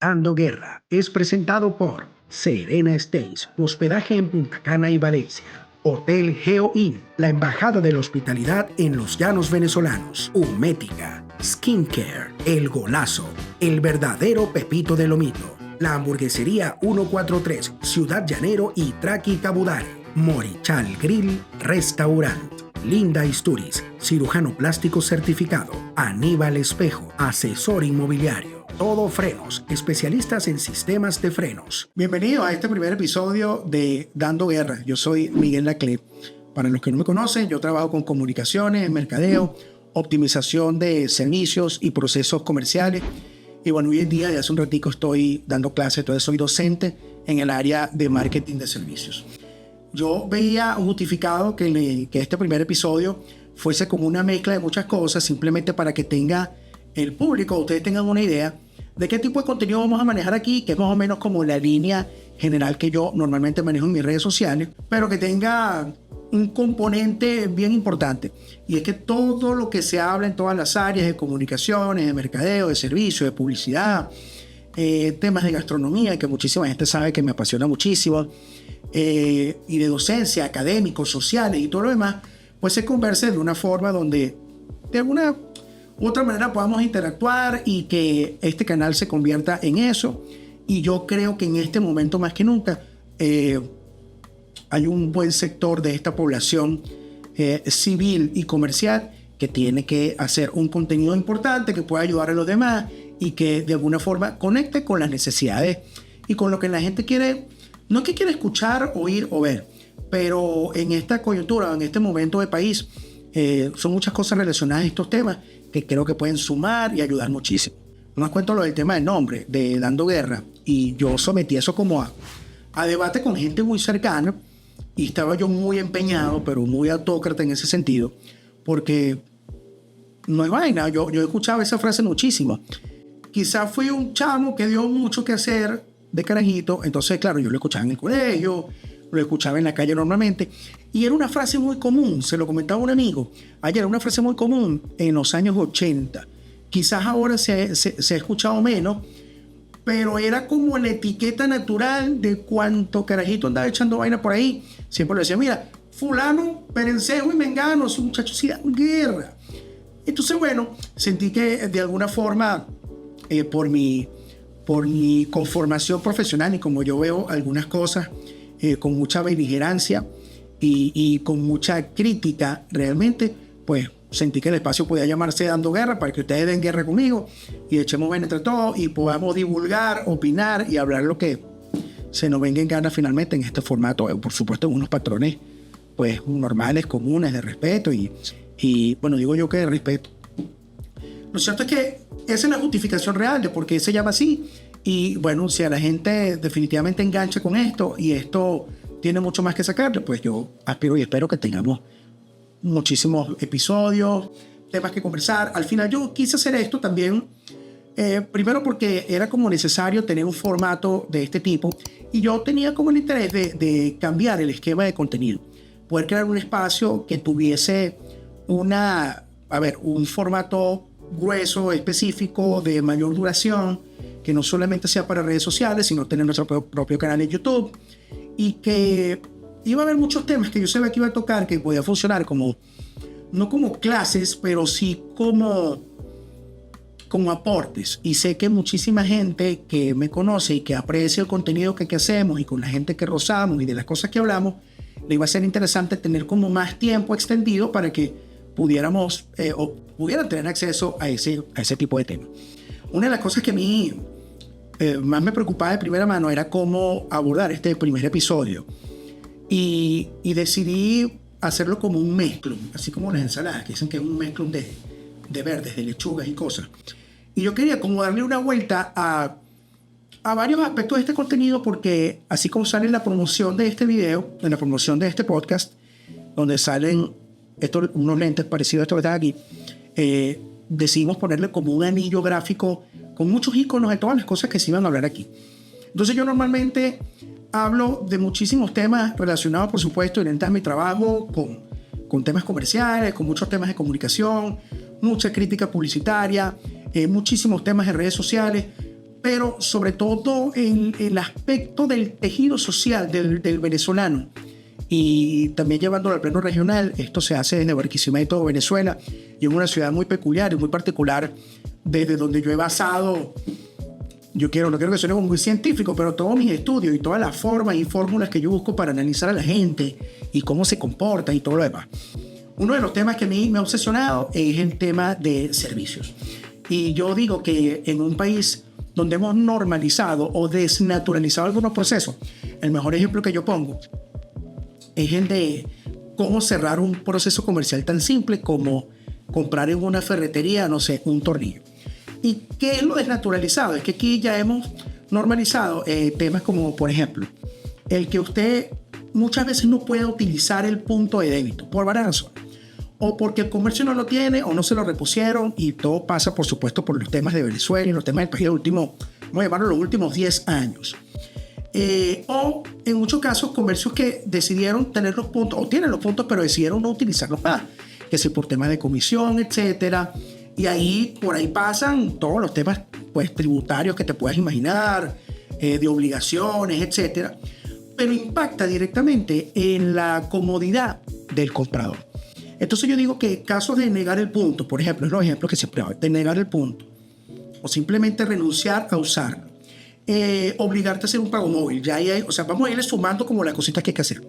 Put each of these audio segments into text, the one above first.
Dando Guerra es presentado por Serena Stays, hospedaje en Punta Cana y Valencia. Hotel Geo Inn, la embajada de la hospitalidad en los llanos venezolanos. Humética, Skincare, El Golazo, el verdadero Pepito de Lomito. La hamburguesería 143, Ciudad Llanero y Traqui Cabudare. Morichal Grill, Restaurant. Linda Isturiz, cirujano plástico certificado. Aníbal Espejo, asesor inmobiliario. Todo Frenos, especialistas en sistemas de frenos. Bienvenido a este primer episodio de Dando Guerra. Yo soy Miguel Laclé. Para los que no me conocen, yo trabajo con comunicaciones, mercadeo, optimización de servicios y procesos comerciales. Y bueno, hoy en día, ya hace un ratico estoy dando clases, entonces soy docente en el área de marketing de servicios. Yo veía justificado que este primer episodio fuese como una mezcla de muchas cosas, simplemente para que tenga el público, ustedes tengan una idea de qué tipo de contenido vamos a manejar aquí, que es más o menos como la línea general que yo normalmente manejo en mis redes sociales, pero que tenga un componente bien importante, y es que todo lo que se habla en todas las áreas de comunicaciones, de mercadeo, de servicio, de publicidad, temas de gastronomía, que muchísima gente sabe que me apasiona muchísimo, y de docencia, académicos, sociales y todo lo demás, pues se converse de una forma donde de alguna u otra manera podamos interactuar y que este canal se convierta en eso. Y yo creo que en este momento más que nunca hay un buen sector de esta población civil y comercial que tiene que hacer un contenido importante que pueda ayudar a los demás y que de alguna forma conecte con las necesidades y con lo que la gente quiere, no que quiere escuchar, oír o ver, pero en esta coyuntura, en este momento de país, son muchas cosas relacionadas a estos temas que creo que pueden sumar y ayudar muchísimo. No os cuento lo del tema del nombre, de Dando Guerra, y yo sometí eso como a debate con gente muy cercana, y estaba yo muy empeñado, pero muy autócrata en ese sentido, porque no es vaina, yo escuchaba esa frase muchísimo. Quizás fui un chamo que dio mucho que hacer de carajito, entonces claro, yo lo escuchaba en el colegio, lo escuchaba en la calle normalmente, y era una frase muy común, se lo comentaba un amigo ayer, era una frase muy común en los años 80, quizás ahora se ha escuchado menos, pero era como la etiqueta natural de cuánto carajito andaba echando vaina por ahí. Siempre le decía, mira, fulano, perencejo y mengano, esos muchachos sí dan guerra. Entonces bueno, sentí que de alguna forma por mi conformación profesional y como yo veo algunas cosas con mucha beligerancia y con mucha crítica realmente, pues sentí que el espacio podía llamarse Dando Guerra para que ustedes den guerra conmigo y echemos bien entre todos y podamos divulgar, opinar y hablar lo que se nos venga en gana finalmente en este formato, por supuesto en unos patrones pues normales, comunes, de respeto y bueno, digo yo que de respeto. Lo cierto es que esa es la justificación real de por qué se llama así. Y bueno, si a la gente definitivamente engancha con esto y esto tiene mucho más que sacarle, pues yo aspiro y espero que tengamos muchísimos episodios, temas que conversar. Al final yo quise hacer esto también, primero porque era como necesario tener un formato de este tipo y yo tenía como el interés de cambiar el esquema de contenido, poder crear un espacio que tuviese un formato grueso, específico, de mayor duración, que no solamente sea para redes sociales, sino tener nuestro propio canal en YouTube, y que iba a haber muchos temas que yo sabía que iba a tocar, que podía funcionar como, no como clases, pero sí como aportes. Y sé que muchísima gente que me conoce y que aprecia el contenido que hacemos y con la gente que rozamos y de las cosas que hablamos, le iba a ser interesante tener como más tiempo extendido para que pudiéramos o pudieran tener acceso a ese tipo de temas. Una de las cosas que a mí más me preocupaba de primera mano era cómo abordar este primer episodio y decidí hacerlo como un mezclum, así como las ensaladas que dicen que es un mezclum de verdes, de lechugas y cosas, y yo quería como darle una vuelta a varios aspectos de este contenido, porque así como sale en la promoción de este video, en la promoción de este podcast, donde salen unos lentes parecidos a estos que están aquí, decidimos ponerle como un anillo gráfico con muchos iconos de todas las cosas que se iban a hablar aquí. Entonces yo normalmente hablo de muchísimos temas relacionados, por supuesto, inherentes a mi trabajo, con temas comerciales, con muchos temas de comunicación, mucha crítica publicitaria, muchísimos temas de redes sociales, pero sobre todo en el aspecto del tejido social del venezolano. Y también llevándolo al plano regional, esto se hace desde Barquisimeto, Venezuela, y en una ciudad muy peculiar y muy particular, desde donde yo he basado, no quiero que suene como muy científico, pero todos mis estudios y todas las formas y fórmulas que yo busco para analizar a la gente y cómo se comporta y todo lo demás. Uno de los temas que a mí me ha obsesionado es el tema de servicios. Y yo digo que en un país donde hemos normalizado o desnaturalizado algunos procesos, el mejor ejemplo que yo pongo es el de cómo cerrar un proceso comercial tan simple como comprar en una ferretería, no sé, un tornillo. ¿Y qué es lo desnaturalizado? Es que aquí ya hemos normalizado temas como, por ejemplo, el que usted muchas veces no puede utilizar el punto de débito por varias razones. O porque el comercio no lo tiene o no se lo repusieron, y todo pasa, por supuesto, por los temas de Venezuela y los temas del país vamos a llamarlo los últimos 10 años. O en muchos casos comercios que decidieron tener los puntos o tienen los puntos pero decidieron no utilizarlos más, que sea por temas de comisión, etcétera, y ahí por ahí pasan todos los temas pues tributarios que te puedas imaginar, de obligaciones, etcétera, pero impacta directamente en la comodidad del comprador. Entonces yo digo que casos de negar el punto, por ejemplo, es los ejemplos que siempre hago, de negar el punto o simplemente renunciar a usarlo, obligarte a hacer un pago móvil. O sea, vamos a irle sumando como las cositas que hay que hacer.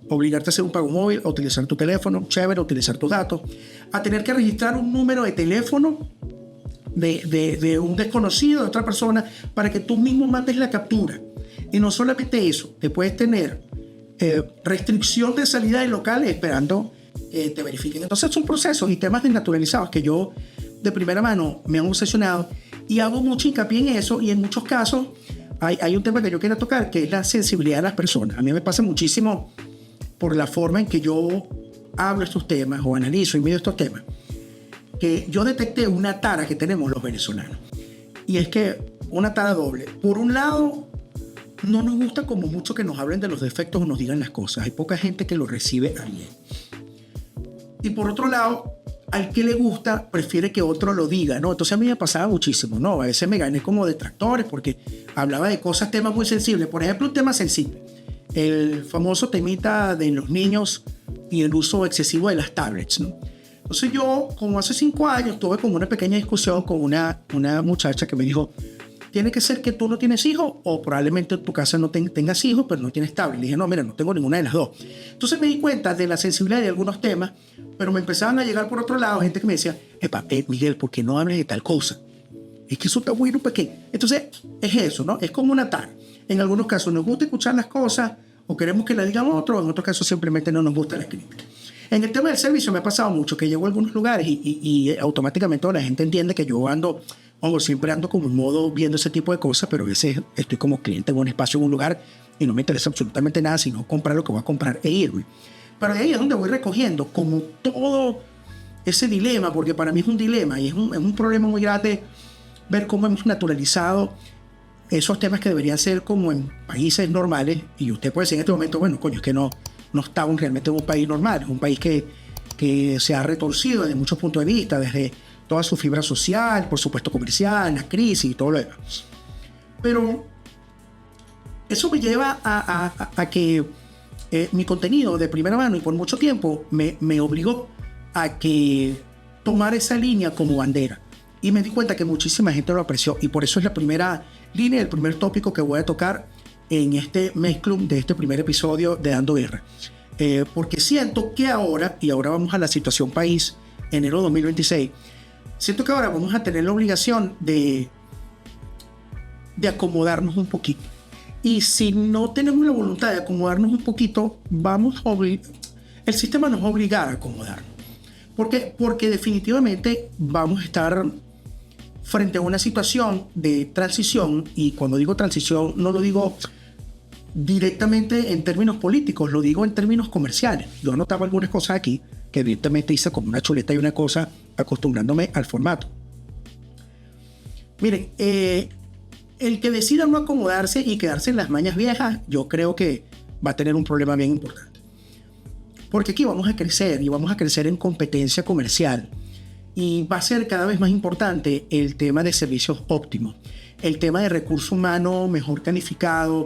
Obligarte a hacer un pago móvil, a utilizar tu teléfono, chévere, utilizar tus datos, a tener que registrar un número de teléfono de un desconocido, de otra persona, para que tú mismo mandes la captura. Y no solamente eso, te puedes tener restricción de salida de locales esperando que te verifiquen. Entonces son procesos y temas desnaturalizados que yo de primera mano me han obsesionado y hago mucho hincapié en eso, y en muchos casos hay un tema que yo quiero tocar, que es la sensibilidad de las personas. A mí me pasa muchísimo por la forma en que yo hablo estos temas o analizo y mido estos temas, que yo detecté una tara que tenemos los venezolanos, y es que una tara doble. Por un lado, no nos gusta como mucho que nos hablen de los defectos o nos digan las cosas. Hay poca gente que lo recibe a bien. Y por otro lado, al que le gusta prefiere que otro lo diga, ¿no? Entonces a mí me pasaba muchísimo, ¿no? A veces me gané como detractores porque hablaba de cosas, temas muy sensibles. Por ejemplo, un tema sensible, el famoso temita de los niños y el uso excesivo de las tablets, ¿no? Entonces yo, como hace 5 años, tuve como una pequeña discusión con una muchacha que me dijo, tiene que ser que tú no tienes hijos, o probablemente en tu casa no tengas hijos, pero no tienes tablet. Le dije, no, mira, no tengo ninguna de las dos. Entonces me di cuenta de la sensibilidad de algunos temas, pero me empezaban a llegar por otro lado gente que me decía, Miguel, ¿por qué no hablas de tal cosa? Es que eso está muy pequeño. Entonces es eso, ¿no? Es como una tara. En algunos casos nos gusta escuchar las cosas o queremos que las digan otros, en otros casos simplemente no nos gusta la crítica. En el tema del servicio me ha pasado mucho que llego a algunos lugares y automáticamente la gente entiende que yo siempre ando como en modo viendo ese tipo de cosas, pero a veces estoy como cliente en un espacio, en un lugar, y no me interesa absolutamente nada sino comprar lo que voy a comprar e irme. Pero de ahí es donde voy recogiendo como todo ese dilema, porque para mí es un dilema y es un problema muy grande ver cómo hemos naturalizado esos temas que deberían ser como en países normales. Y usted puede decir en este momento, bueno, coño, es que no estamos realmente en un país normal, es un país que se ha retorcido desde muchos puntos de vista, desde toda su fibra social, por supuesto comercial, la crisis y todo lo demás. Pero eso me lleva a que mi contenido de primera mano y por mucho tiempo me obligó a que tomar esa línea como bandera. Y me di cuenta que muchísima gente lo apreció, y por eso es la primera línea, el primer tópico que voy a tocar en este mezclum de este primer episodio de Dando Guerra. Porque siento que ahora vamos a la situación país, enero 2026, siento que ahora vamos a tener la obligación de acomodarnos un poquito. Y si no tenemos la voluntad de acomodarnos un poquito, el sistema nos va a obligar a acomodarnos. Porque definitivamente vamos a estar frente a una situación de transición, y cuando digo transición no lo digo directamente en términos políticos, lo digo en términos comerciales. Yo anotaba algunas cosas aquí que evidentemente hice como una chuleta y una cosa acostumbrándome al formato. Miren, el que decida no acomodarse y quedarse en las mañas viejas, yo creo que va a tener un problema bien importante. Porque aquí vamos a crecer, y vamos a crecer en competencia comercial, y va a ser cada vez más importante el tema de servicios óptimos. el tema de recurso humano mejor calificado,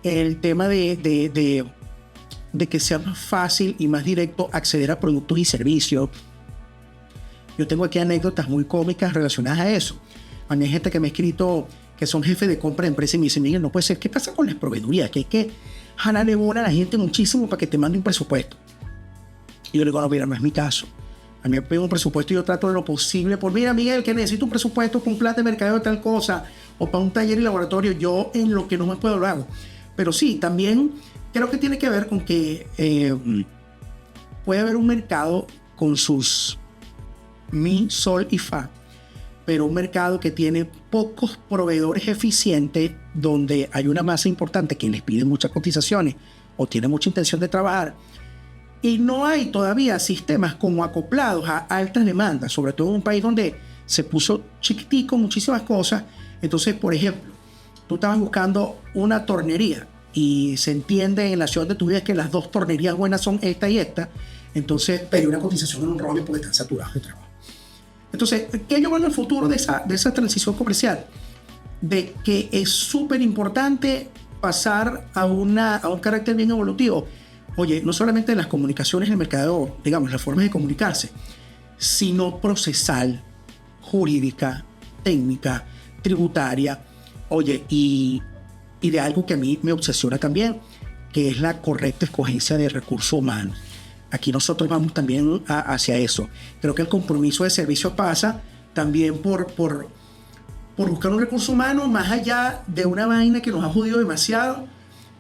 el tema de que sea más fácil y más directo acceder a productos y servicios. Yo tengo aquí anécdotas muy cómicas relacionadas a eso. A mí hay gente que me ha escrito que son jefes de compra de empresa y me dicen: Miguel, no puede ser, ¿qué pasa con las proveedurías? Que hay que jalarle bola a la gente muchísimo para que te mande un presupuesto. Y yo le digo: no, mira, no es mi caso. A mí me piden un presupuesto y yo trato de lo posible por: mira, Miguel, que necesito un presupuesto con un plan de mercadeo de tal cosa, o para un taller y laboratorio. Yo en lo que no me puedo lo hago. Pero sí, también creo que tiene que ver con que puede haber un mercado con sus mi, sol y fa, pero un mercado que tiene pocos proveedores eficientes, donde hay una masa importante que les pide muchas cotizaciones o tiene mucha intención de trabajar, y no hay todavía sistemas como acoplados a altas demandas, sobre todo en un país donde se puso chiquitico muchísimas cosas. Entonces, por ejemplo, tú estabas buscando una tornería y se entiende en la ciudad de tu vida que las dos tornerías buenas son esta y esta, entonces pedí una cotización en un rollo porque están saturados de trabajo. Entonces, ¿qué yo veo en el futuro de esa transición comercial? De que es súper importante pasar a un carácter bien evolutivo. Oye, no solamente las comunicaciones en el mercado, digamos, las formas de comunicarse, sino procesal, jurídica, técnica, tributaria. Oye, y de algo que a mí me obsesiona también, que es la correcta escogencia de recursos humanos. Aquí nosotros vamos también hacia eso. Creo que el compromiso de servicio pasa también por buscar un recurso humano más allá de una vaina que nos ha jodido demasiado,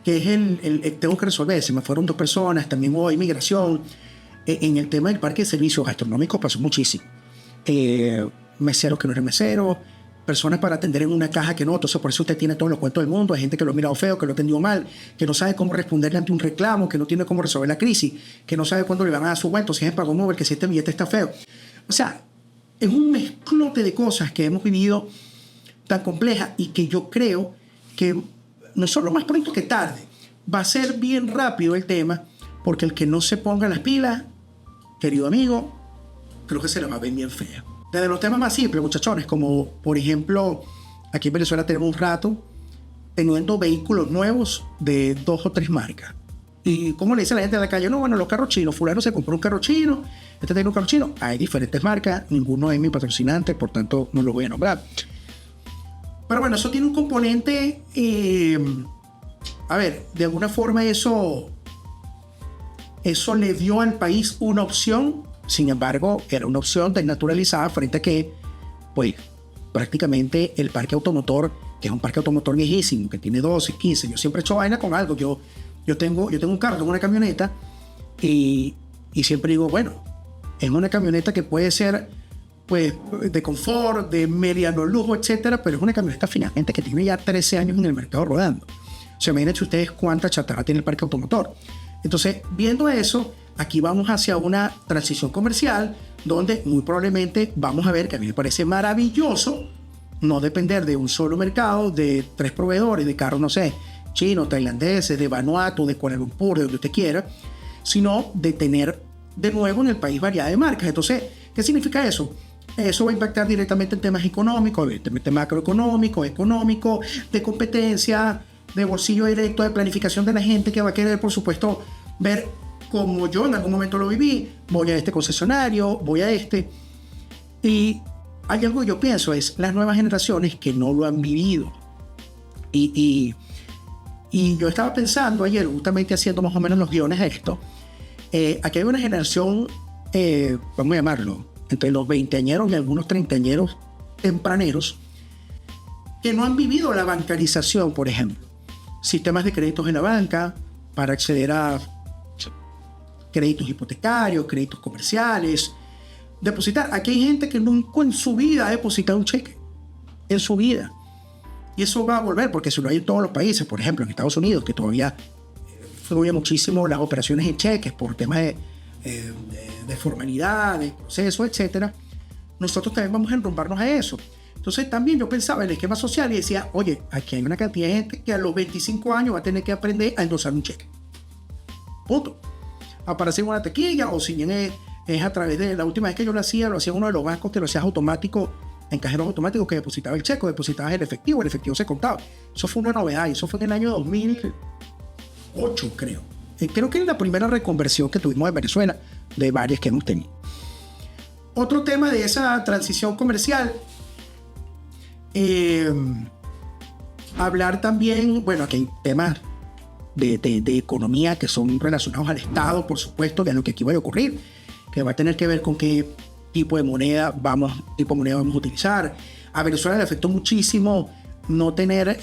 que es tengo que resolver. Se me fueron 2 personas, también hubo inmigración. En el tema del parque de servicios gastronómicos pasó muchísimo. Meseros que no eran meseros, personas para atender en una caja que no. Entonces, por eso usted tiene todos los cuentos del mundo. Hay gente que lo ha mirado feo, que lo ha atendido mal, que no sabe cómo responderle ante un reclamo, que no tiene cómo resolver la crisis, que no sabe cuándo le van a dar su cuento, si es en pago móvil, que si este billete está feo. O sea, es un mezclote de cosas que hemos vivido tan complejas y que yo creo que no solo más pronto que tarde va a ser bien rápido el tema, porque el que no se ponga las pilas, querido amigo, creo que se la va a ver bien fea. Desde los temas más simples, muchachones, como por ejemplo, aquí en Venezuela tenemos un rato teniendo vehículos nuevos de 2 o 3 marcas. ¿Y cómo le dice la gente de la calle? No, bueno, los carros chinos, fulano se compró un carro chino, este tiene un carro chino. Hay diferentes marcas, ninguno es mi patrocinante, por tanto no lo voy a nombrar. Pero bueno, eso tiene un componente, a ver, de alguna forma eso le dio al país una opción. Sin embargo, era una opción desnaturalizada frente a que, pues, prácticamente el parque automotor, que es un parque automotor viejísimo, que tiene 12, 15, yo siempre he hecho vaina con algo. Yo tengo un carro, tengo una camioneta, y siempre digo, bueno, es una camioneta que puede ser, pues, de confort, de mediano lujo, etcétera, pero es una camioneta finalmente que tiene ya 13 años en el mercado rodando. O sea, imagínense ustedes cuánta chatarra tiene el parque automotor. Entonces, viendo eso, aquí vamos hacia una transición comercial donde muy probablemente vamos a ver, que a mí me parece maravilloso, no depender de un solo mercado, de 3 proveedores de carros, no sé, chinos, tailandeses, de Vanuatu, de Kuala Lumpur, de donde usted quiera, sino de tener de nuevo en el país variedad de marcas. Entonces, ¿qué significa eso? Eso va a impactar directamente en temas económicos, evidentemente macroeconómicos, económicos, de competencia, de bolsillo directo, de planificación de la gente que va a querer, por supuesto, ver como yo en algún momento lo viví. Voy a este concesionario, voy a este. Y hay algo que yo pienso, es las nuevas generaciones que no lo han vivido. Y yo estaba pensando ayer, justamente haciendo más o menos los guiones de esto, aquí hay una generación, vamos a llamarlo, entre los veinteañeros y algunos treintañeros tempraneros, que no han vivido la bancarización, por ejemplo. Sistemas de créditos en la banca para acceder a créditos hipotecarios, créditos comerciales, depositar. Aquí hay gente que nunca en su vida ha depositado un cheque, en su vida. Y eso va a volver, porque si lo hay en todos los países, por ejemplo en Estados Unidos, que todavía fluye muchísimo las operaciones en cheques por temas de formalidad, de proceso, etcétera, nosotros también vamos a enrumbarnos a eso. Entonces también yo pensaba en el esquema social y decía, oye, aquí hay una cantidad de gente que a los 25 años va a tener que aprender a endosar un cheque. Punto. Aparecer una taquilla, o si bien es a través de la última vez que yo lo hacía en uno de los bancos que lo hacías automático en cajeros automáticos que depositaba el cheque, depositabas el efectivo se contaba. Eso fue una novedad y eso fue en el año 2008, creo. Creo que es la primera reconversión que tuvimos en Venezuela, de varias que hemos tenido. Otro tema de esa transición comercial, hablar también, bueno, aquí hay temas de economía que son relacionados al Estado, por supuesto, de lo que aquí va a ocurrir, que va a tener que ver con qué tipo de moneda vamos a utilizar. A Venezuela le afectó muchísimo no tener,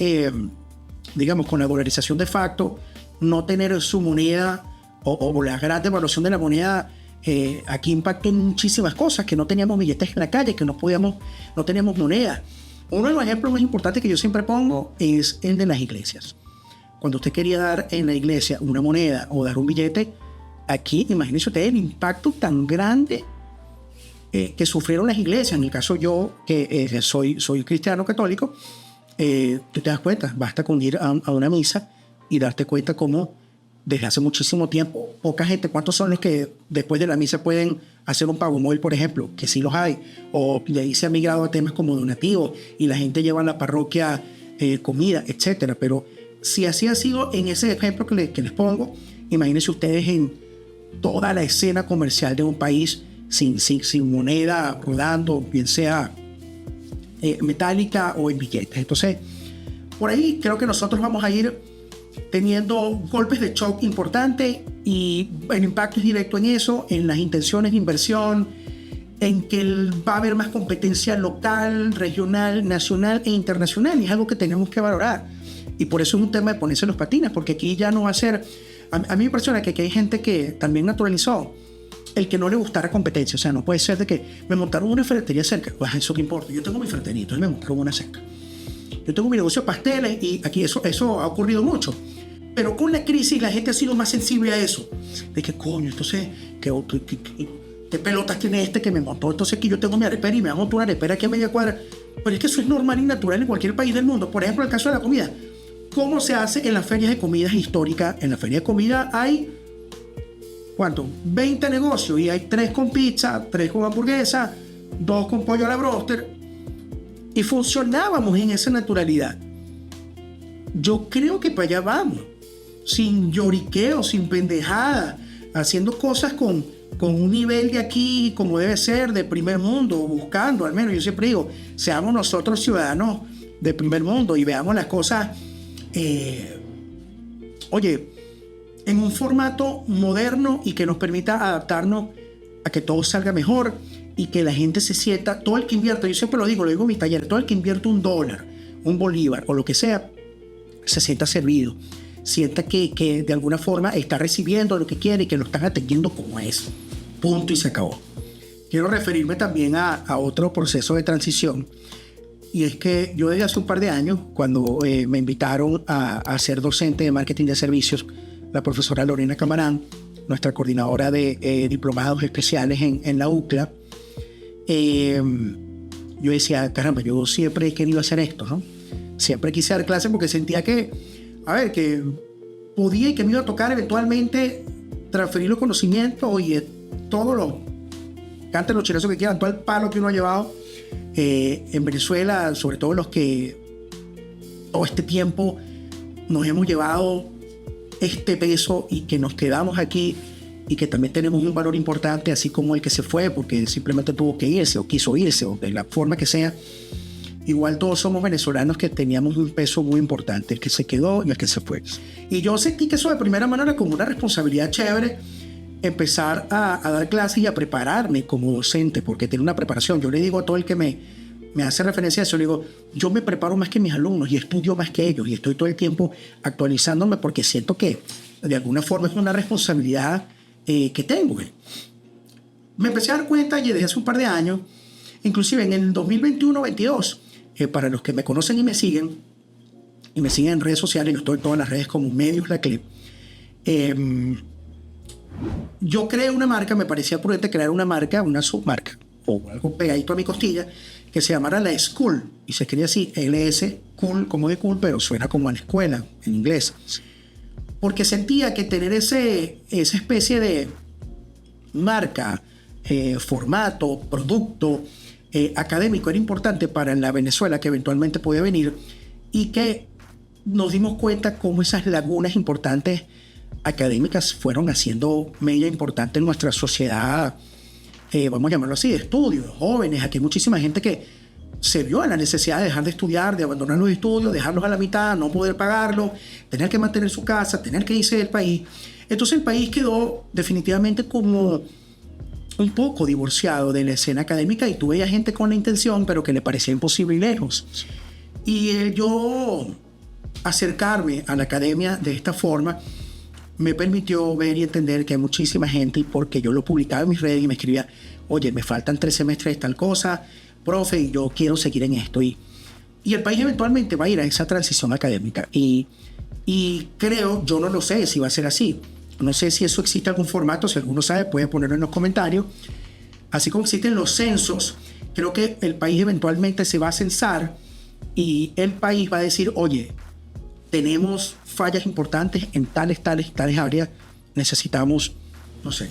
digamos, con la dolarización de facto, no tener su moneda o la gran devaluación de la moneda. Aquí impactó en muchísimas cosas, que no teníamos billetes en la calle, que no teníamos moneda. Uno de los ejemplos más importantes que yo siempre pongo es el de las iglesias. Cuando usted quería dar en la iglesia una moneda o dar un billete, aquí, imagínense ustedes el impacto tan grande que sufrieron las iglesias. En el caso yo, que soy cristiano católico, tú te das cuenta, basta con ir a una misa y darte cuenta cómo desde hace muchísimo tiempo, poca gente, ¿cuántos son los que después de la misa pueden hacer un pago móvil, por ejemplo? Que sí los hay. O de ahí se ha migrado a temas como donativos y la gente lleva a la parroquia comida, etcétera. Pero si así ha sido en ese ejemplo que les pongo, imagínense ustedes en toda la escena comercial de un país sin moneda rodando, bien sea metálica o en billetes. Entonces, por ahí creo que nosotros vamos a ir teniendo golpes de shock importantes y el impacto es directo en eso, en las intenciones de inversión, en que va a haber más competencia local, regional, nacional e internacional, y es algo que tenemos que valorar. Y por eso es un tema de ponerse los patines, porque aquí ya no va a ser... A mí me impresiona que aquí hay gente que también naturalizó el que no le gustara competencia. O sea, no puede ser de que me montaron una ferretería cerca. Pues eso que importa. Yo tengo mi ferretería, entonces me montaron una cerca. Yo tengo mi negocio de pasteles y aquí eso ha ocurrido mucho. Pero con la crisis la gente ha sido más sensible a eso. De que coño, entonces, ¿qué pelotas tiene este que me montó? Entonces aquí yo tengo mi arepera y me monto una arepera aquí a media cuadra. Pero es que eso es normal y natural en cualquier país del mundo. Por ejemplo, el caso de la comida. ¿Cómo se hace en las ferias de comidas históricas? En la feria de comida hay, ¿cuánto? 20 negocios y hay 3 con pizza, 3 con hamburguesa, 2 con pollo a la bróster. Y funcionábamos en esa naturalidad. Yo creo que para allá vamos. Sin lloriqueo, sin pendejada, haciendo cosas con un nivel de aquí como debe ser, de primer mundo, buscando, al menos yo siempre digo, seamos nosotros ciudadanos de primer mundo y veamos las cosas, en un formato moderno y que nos permita adaptarnos a que todo salga mejor y que la gente se sienta, todo el que invierta, yo siempre lo digo en mi taller, todo el que invierte $1, un bolívar o lo que sea, se sienta servido, sienta que de alguna forma está recibiendo lo que quiere y que lo están atendiendo como es, punto y se acabó. Quiero referirme también a otro proceso de transición, y es que yo desde hace un par de años, cuando me invitaron a ser docente de marketing de servicios, la profesora Lorena Camarán, nuestra coordinadora de diplomados especiales en la UCLA, yo decía, caramba, yo siempre he querido hacer esto, ¿no? Siempre quise dar clases porque sentía que podía y que me iba a tocar eventualmente transferir los conocimientos y todo lo canten los chirazos que quieran, todo el palo que uno ha llevado en Venezuela, sobre todo los que todo este tiempo nos hemos llevado este peso y que nos quedamos aquí y que también tenemos un valor importante, así como el que se fue porque simplemente tuvo que irse o quiso irse o de la forma que sea. Igual todos somos venezolanos que teníamos un peso muy importante, el que se quedó y el que se fue. Y yo sentí que eso de primera mano era como una responsabilidad chévere, empezar a dar clases y a prepararme como docente, porque tengo una preparación. Yo le digo a todo el que me hace referencia a eso, le digo, yo me preparo más que mis alumnos y estudio más que ellos y estoy todo el tiempo actualizándome porque siento que de alguna forma es una responsabilidad que tengo. Me empecé a dar cuenta y desde hace un par de años, inclusive en el 2021-22, para los que me conocen y me siguen en redes sociales, yo estoy en todas las redes como Medios La Clip, yo creé una marca, me parecía prudente crear una marca, una submarca, o algo pegadito a mi costilla, que se llamara La School, y se escribe así, LS, cool, como de cool, pero suena como a la escuela, en inglés. Porque sentía que tener esa especie de marca, formato, producto, académico era importante para la Venezuela que eventualmente podía venir, y que nos dimos cuenta cómo esas lagunas importantes académicas fueron haciendo mella importante en nuestra sociedad, vamos a llamarlo así, de estudios, jóvenes. Aquí hay muchísima gente que se vio en la necesidad de dejar de estudiar, de abandonar los estudios, dejarlos a la mitad, no poder pagarlo, tener que mantener su casa, tener que irse del país. Entonces el país quedó definitivamente como un poco divorciado de la escena académica, y tuve ya gente con la intención, pero que le parecía imposible y lejos. Y yo acercarme a la academia de esta forma me permitió ver y entender que hay muchísima gente, porque yo lo publicaba en mis redes y me escribía: oye, me faltan 3 semestres de tal cosa, profe, y yo quiero seguir en esto. Y el país eventualmente va a ir a esa transición académica. Y creo, yo no lo sé si va a ser así. No sé si eso existe algún formato. Si alguno sabe, puede ponerlo en los comentarios. Así como existen los censos, creo que el país eventualmente se va a censar, y el país va a decir: oye, tenemos fallas importantes en tales áreas. Necesitamos, no sé,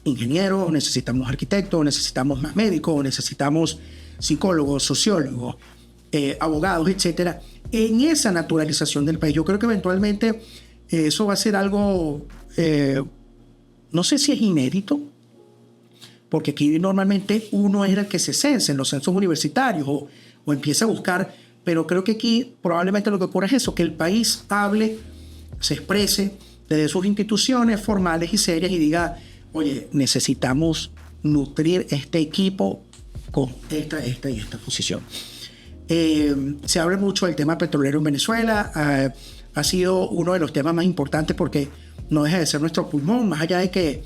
ingenieros, necesitamos arquitectos, necesitamos más médicos, necesitamos psicólogos, sociólogos, abogados, etc. En esa naturalización del país, yo creo que eventualmente eso va a ser algo, no sé si es inédito, porque aquí normalmente uno es el que se censa en los censos universitarios o empieza a buscar, pero creo que aquí probablemente lo que ocurre es eso, que el país hable, se exprese desde sus instituciones formales y serias y diga: oye, necesitamos nutrir este equipo con esta y esta posición. Se habla mucho del tema petrolero en Venezuela. Ha sido uno de los temas más importantes porque no deja de ser nuestro pulmón, más allá de que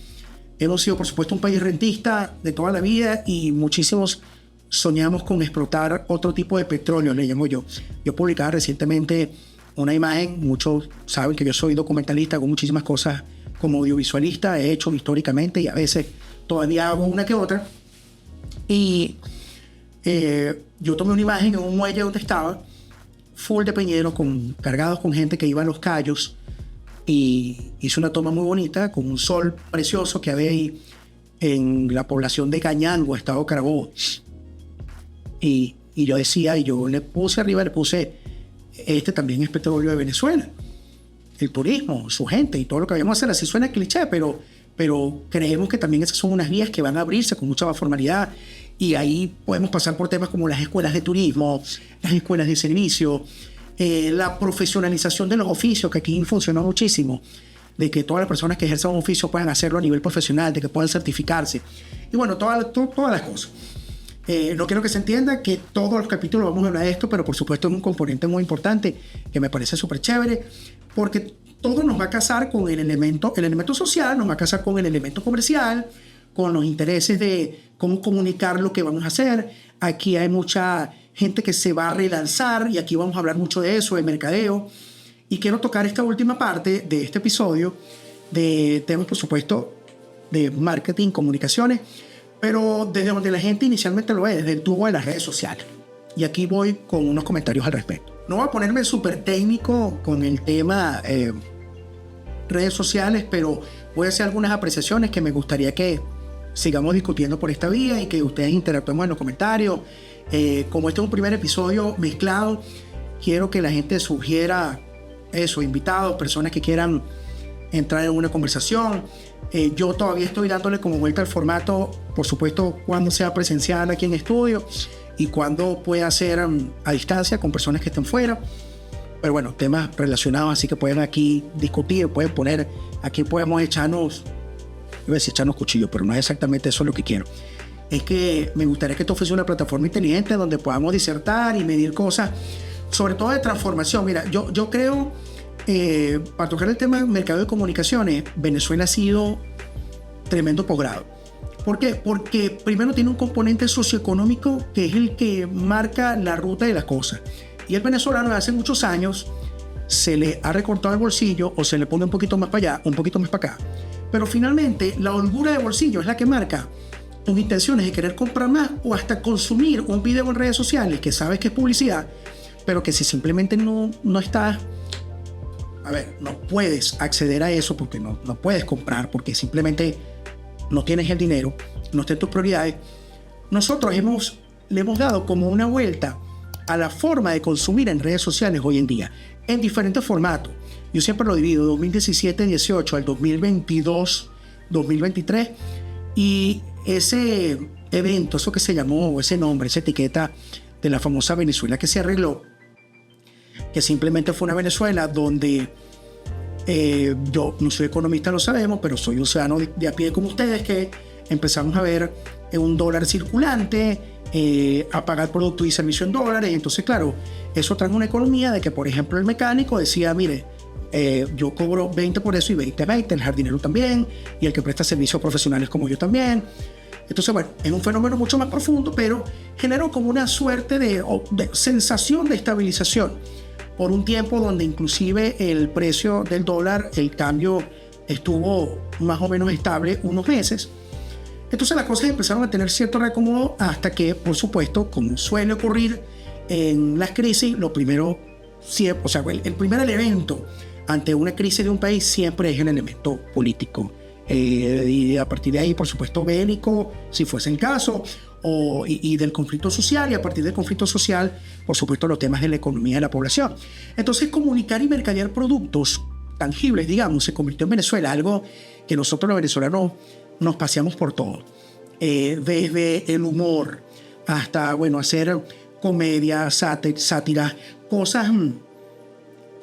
hemos sido, por supuesto, un país rentista de toda la vida, y muchísimos soñamos con explotar otro tipo de petróleo, le llamo yo. Yo publicaba recientemente una imagen. Muchos saben que yo soy documentalista, hago muchísimas cosas como audiovisualista, he hecho históricamente y a veces todavía hago una que otra. Y yo tomé una imagen en un muelle donde estaba, full de peñeros, cargados con gente que iba a Los Cayos, y hice una toma muy bonita con un sol precioso que había ahí en la población de Cañango, estado Carabobo. Y yo decía, y yo le puse arriba, este también es petróleo de Venezuela, el turismo, su gente y todo lo que vamos a hacer. Así suena cliché, pero creemos que también esas son unas vías que van a abrirse con mucha más formalidad, y ahí podemos pasar por temas como las escuelas de turismo, las escuelas de servicio, la profesionalización de los oficios, que aquí funcionó muchísimo, de que todas las personas que ejerzan un oficio puedan hacerlo a nivel profesional, de que puedan certificarse, y bueno, todas las cosas. No quiero que se entienda que todos los capítulos vamos a hablar de esto, pero por supuesto es un componente muy importante que me parece súper chévere, porque todo nos va a casar con el elemento social, nos va a casar con el elemento comercial, con los intereses de cómo comunicar lo que vamos a hacer. Aquí hay mucha gente que se va a relanzar, y aquí vamos a hablar mucho de eso, de mercadeo, y quiero tocar esta última parte de este episodio de temas, por supuesto, de marketing, comunicaciones, pero desde donde la gente inicialmente lo ve, desde el tubo de las redes sociales. Y aquí voy con unos comentarios al respecto. No voy a ponerme súper técnico con el tema redes sociales, pero voy a hacer algunas apreciaciones que me gustaría que sigamos discutiendo por esta vía y que ustedes interactuemos en los comentarios. Como este es un primer episodio mezclado, quiero que la gente sugiera eso, invitados, personas que quieran entrar en una conversación. Yo todavía estoy dándole como vuelta al formato, por supuesto, cuando sea presencial aquí en estudio y cuando pueda ser a distancia con personas que estén fuera. Pero bueno, temas relacionados, así que pueden aquí discutir, pueden poner, aquí podemos echarnos cuchillos, pero no es exactamente eso lo que quiero. Es que me gustaría que esto fuese una plataforma inteligente donde podamos disertar y medir cosas, sobre todo de transformación. Mira, yo creo, para tocar el tema del mercado de comunicaciones, Venezuela ha sido tremendo posgrado. ¿Por qué? Porque primero tiene un componente socioeconómico que es el que marca la ruta de las cosas. Y el venezolano de hace muchos años se le ha recortado el bolsillo o se le pone un poquito más para allá, un poquito más para acá. Pero finalmente la holgura de bolsillo es la que marca tus intenciones de querer comprar más o hasta consumir un video en redes sociales que sabes que es publicidad, pero que si simplemente no estás, no puedes acceder a eso porque no puedes comprar, porque simplemente no tienes el dinero, no está en tus prioridades. Nosotros hemos le hemos dado como una vuelta a la forma de consumir en redes sociales hoy en día, en diferentes formatos. Yo siempre lo divido 2017-18 al 2022-2023, y ese evento, eso que se llamó, ese nombre, esa etiqueta de la famosa Venezuela que se arregló, que simplemente fue una Venezuela donde yo no soy economista, lo sabemos, pero soy un ciudadano de a pie como ustedes, que empezamos a ver un dólar circulante, a pagar productos y servicios en dólares. Entonces, claro, eso trae una economía de que, por ejemplo, el mecánico decía, mire, yo cobro 20 por eso y 20, el jardinero también, y el que presta servicios profesionales como yo también. Entonces, bueno, es un fenómeno mucho más profundo, pero generó como una suerte de sensación de estabilización por un tiempo donde inclusive el precio del dólar, el cambio estuvo más o menos estable unos meses. Entonces las cosas empezaron a tener cierto reacomodo hasta que, por supuesto, como suele ocurrir en las crisis, lo primero, o sea, el primer elemento ante una crisis de un país siempre es el elemento político. Y a partir de ahí, por supuesto, bélico, si fuese el caso, y del conflicto social, y a partir del conflicto social, por supuesto, los temas de la economía de la población. Entonces, comunicar y mercadear productos tangibles, digamos, se convirtió en Venezuela algo que nosotros los venezolanos nos paseamos por todo. Desde el humor hasta, bueno, hacer comedia, sátira, cosas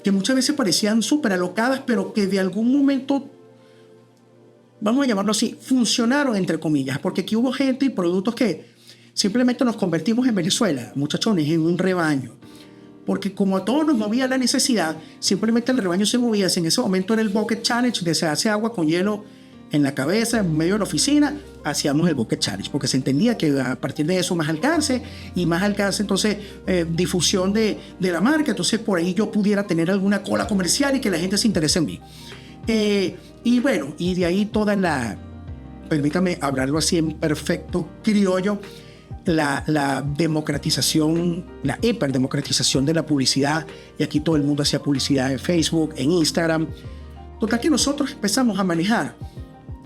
que muchas veces parecían súper alocadas, pero que de algún momento, vamos a llamarlo así, funcionaron entre comillas, porque aquí hubo gente y productos que simplemente nos convertimos en Venezuela, muchachones, en un rebaño. Porque como a todos nos movía la necesidad, simplemente el rebaño se movía. En ese momento era el Bucket Challenge, de se hace agua con hielo en la cabeza, en medio de la oficina, hacíamos el Bucket Challenge, porque se entendía que a partir de eso más alcance, entonces difusión de la marca, entonces por ahí yo pudiera tener alguna cola comercial y que la gente se interese en mí. Y bueno, y de ahí toda permítame hablarlo así en perfecto criollo, la democratización, la hiperdemocratización de la publicidad, y aquí todo el mundo hacía publicidad en Facebook, en Instagram. Total que nosotros empezamos a manejar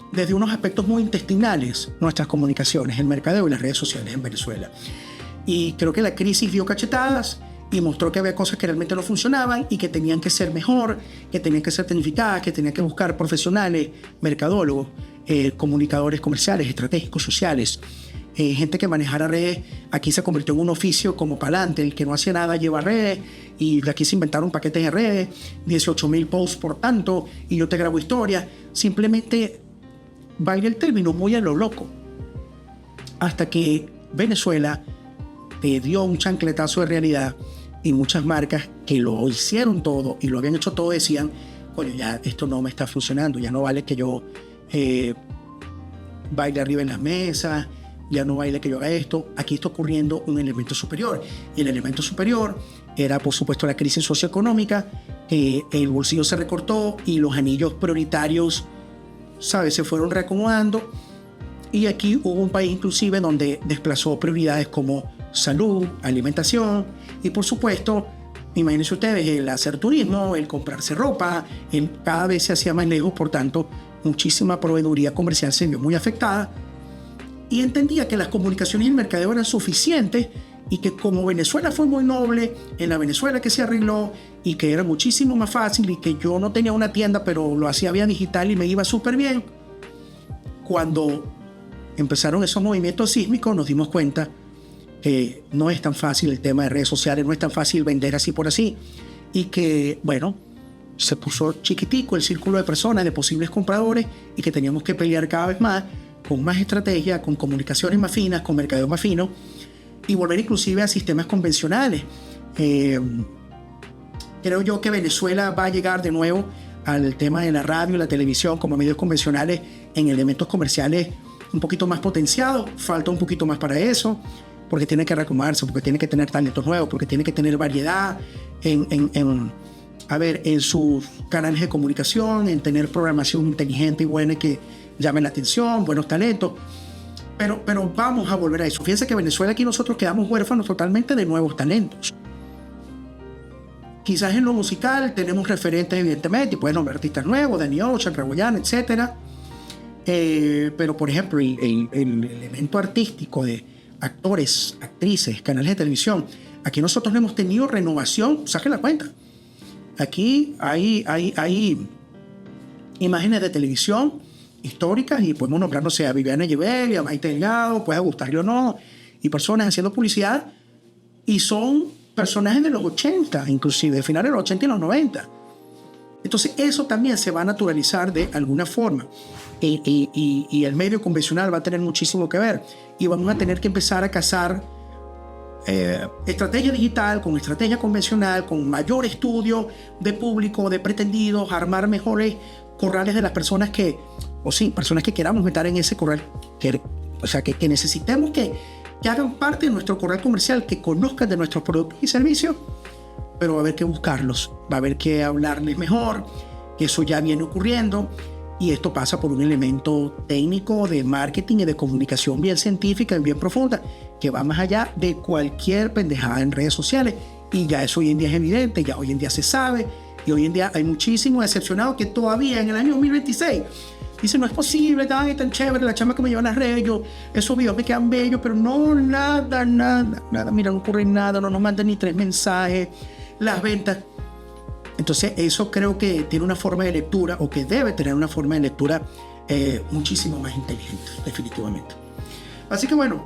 desde unos aspectos muy intestinales nuestras comunicaciones, el mercadeo y las redes sociales en Venezuela. Y creo que la crisis dio cachetadas y mostró que había cosas que realmente no funcionaban y que tenían que ser mejor, que tenían que ser tecnificadas, que tenían que buscar profesionales, mercadólogos, comunicadores comerciales, estratégicos, sociales, gente que manejara redes. Aquí se convirtió en un oficio como Palante, el que no hacía nada lleva redes, y de aquí se inventaron paquetes de redes, 18,000 posts por tanto, y yo te grabo historias. Simplemente, valga el término, muy a lo loco. Hasta que Venezuela te dio un chancletazo de realidad, y muchas marcas que lo hicieron todo y lo habían hecho todo decían, coño, ya esto no me está funcionando, ya no vale que yo baile arriba en las mesas, ya no baile que yo haga esto. Aquí está ocurriendo un elemento superior, y el elemento superior era, por supuesto, la crisis socioeconómica. El bolsillo se recortó y los anillos prioritarios, ¿sabes?, se fueron reacomodando, y aquí hubo un país inclusive donde desplazó prioridades como salud, alimentación, y por supuesto, imagínense ustedes, el hacer turismo, el comprarse ropa, cada vez se hacía más lejos. Por tanto, muchísima proveeduría comercial se vio muy afectada, y entendía que las comunicaciones y el mercadeo eran suficientes, y que como Venezuela fue muy noble, en la Venezuela que se arregló, y que era muchísimo más fácil, y que yo no tenía una tienda pero lo hacía vía digital y me iba súper bien. Cuando empezaron esos movimientos sísmicos, nos dimos cuenta que no es tan fácil el tema de redes sociales, no es tan fácil vender así por así, y que, bueno, se puso chiquitico el círculo de personas, de posibles compradores, y que teníamos que pelear cada vez más, con más estrategia, con comunicaciones más finas, con mercadeo más fino, y volver inclusive a sistemas convencionales. Creo yo que Venezuela va a llegar de nuevo al tema de la radio y la televisión como medios convencionales en elementos comerciales un poquito más potenciados. Falta un poquito más para eso, porque tiene que reacomodarse, porque tiene que tener talentos nuevos, porque tiene que tener variedad en sus canales de comunicación, en tener programación inteligente y buena que llame la atención, buenos talentos. Pero vamos a volver a eso. Fíjense que Venezuela, aquí nosotros quedamos huérfanos totalmente de nuevos talentos. Quizás en lo musical tenemos referentes, evidentemente, y pueden nombrar artistas nuevos, Danny Ocean, Raboyán, etc. Pero, por ejemplo, el elemento artístico de actores, actrices, canales de televisión. Aquí nosotros no hemos tenido renovación, saquen la cuenta. Aquí hay imágenes de televisión históricas y podemos nombrar, no sé, a Viviana Echeverri, a Maite Delgado, puede gustarle o no, y personas haciendo publicidad, y son personajes de los 80, inclusive de finales de los 80 y los 90. Entonces eso también se va a naturalizar de alguna forma, y el medio convencional va a tener muchísimo que ver, y vamos a tener que empezar a casar estrategia digital con estrategia convencional, con mayor estudio de público, de pretendidos, armar mejores corrales de las personas personas que queramos meter en ese corral, que necesitemos que hagan parte de nuestro corral comercial, que conozcan de nuestros productos y servicios, pero va a haber que buscarlos, va a haber que hablarles mejor, que eso ya viene ocurriendo, y esto pasa por un elemento técnico de marketing y de comunicación bien científica y bien profunda, que va más allá de cualquier pendejada en redes sociales, y ya eso hoy en día es evidente, ya hoy en día se sabe, y hoy en día hay muchísimos decepcionados que todavía en el año 2026 dicen, no es posible, tan chévere la chama que me lleva a las redes, esos videos me quedan bellos, pero no, nada, mira, no ocurre nada, no nos mandan ni 3 mensajes, las ventas. Entonces eso creo que tiene una forma de lectura, o que debe tener una forma de lectura muchísimo más inteligente, definitivamente. Así que bueno,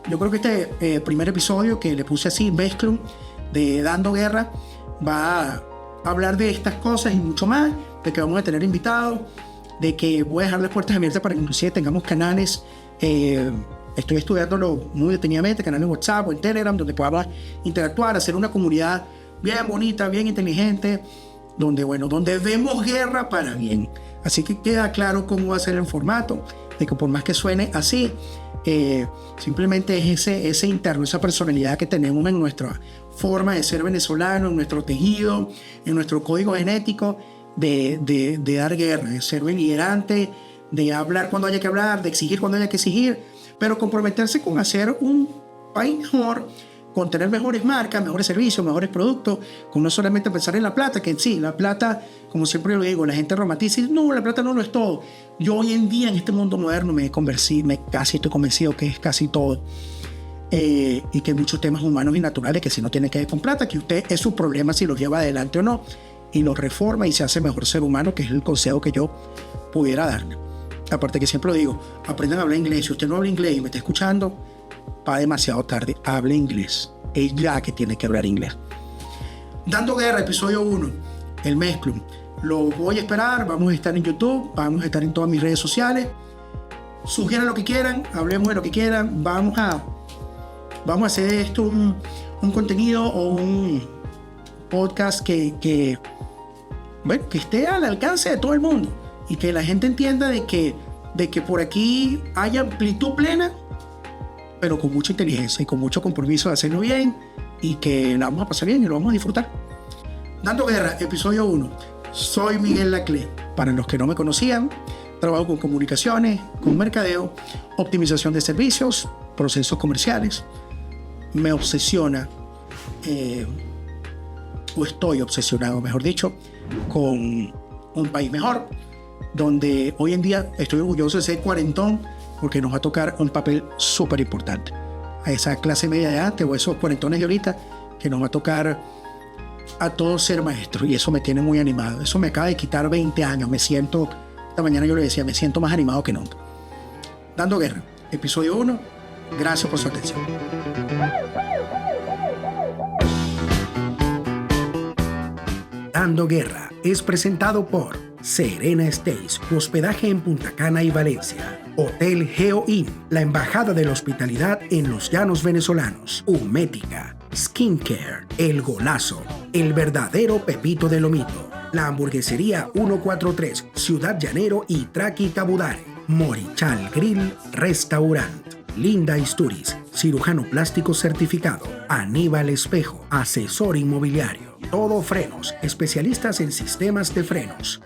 yo creo que este primer episodio que le puse así, Mezclum, de Dando Guerra, va a hablar de estas cosas y mucho más, de que vamos a tener invitados, de que voy a dejar las puertas abiertas para que inclusive tengamos canales, estoy estudiándolo muy detenidamente, canales en WhatsApp o en Telegram, donde podamos interactuar, hacer una comunidad bien bonita, bien inteligente, donde vemos guerra para bien. Así que queda claro cómo va a ser el formato, de que por más que suene así, simplemente es ese interno, esa personalidad que tenemos en nuestra forma de ser venezolano, en nuestro tejido, en nuestro código genético, de dar guerra, de ser beligerante, de hablar cuando haya que hablar, de exigir cuando haya que exigir, pero comprometerse con hacer un país mejor, con tener mejores marcas, mejores servicios, mejores productos, con no solamente pensar en la plata, que en sí, la plata, como siempre lo digo, la gente romantiza y dice, no, la plata no lo es todo. Yo hoy en día en este mundo moderno casi estoy convencido que es casi todo. Y que hay muchos temas humanos y naturales que si no tienen que ver con plata, que usted es su problema si los lleva adelante o no, y los reforma y se hace mejor ser humano, que es el consejo que yo pudiera darle. Aparte que siempre lo digo, aprendan a hablar inglés. Si usted no habla inglés y me está escuchando, va demasiado tarde, hable inglés. Es ya que tiene que hablar inglés. Dando Guerra, episodio 1, el Mezclum. Lo voy a esperar, vamos a estar en YouTube, vamos a estar en todas mis redes sociales. Sugieran lo que quieran, hablemos de lo que quieran. Vamos a hacer esto un contenido o un podcast que esté al alcance de todo el mundo, y que la gente entienda de que por aquí haya amplitud plena, pero con mucha inteligencia y con mucho compromiso de hacerlo bien, y que la vamos a pasar bien y lo vamos a disfrutar. Dando Guerra, episodio 1. Soy Miguel Laclé. Para los que no me conocían, trabajo con comunicaciones, con mercadeo, optimización de servicios, procesos comerciales. Me obsesiona, o estoy obsesionado, mejor dicho, con un país mejor, donde hoy en día estoy orgulloso de ser cuarentón, porque nos va a tocar un papel súper importante a esa clase media de antes, o esos cuarentones de ahorita, que nos va a tocar a todos ser maestros, y eso me tiene muy animado. Eso me acaba de quitar 20 años, esta mañana yo le decía, me siento más animado que nunca. Dando Guerra, episodio 1, gracias por su atención. Dando Guerra es presentado por Serena Stays, hospedaje en Punta Cana y Valencia. Hotel Geo Inn, la embajada de la hospitalidad en los llanos venezolanos. Humética, Skincare, El Golazo, el verdadero Pepito de Lomito. La hamburguesería 143, Ciudad Llanero y Traqui Cabudare. Morichal Grill Restaurant. Linda Isturiz, cirujano plástico certificado. Aníbal Espejo, asesor inmobiliario. Todo Frenos, especialistas en sistemas de frenos.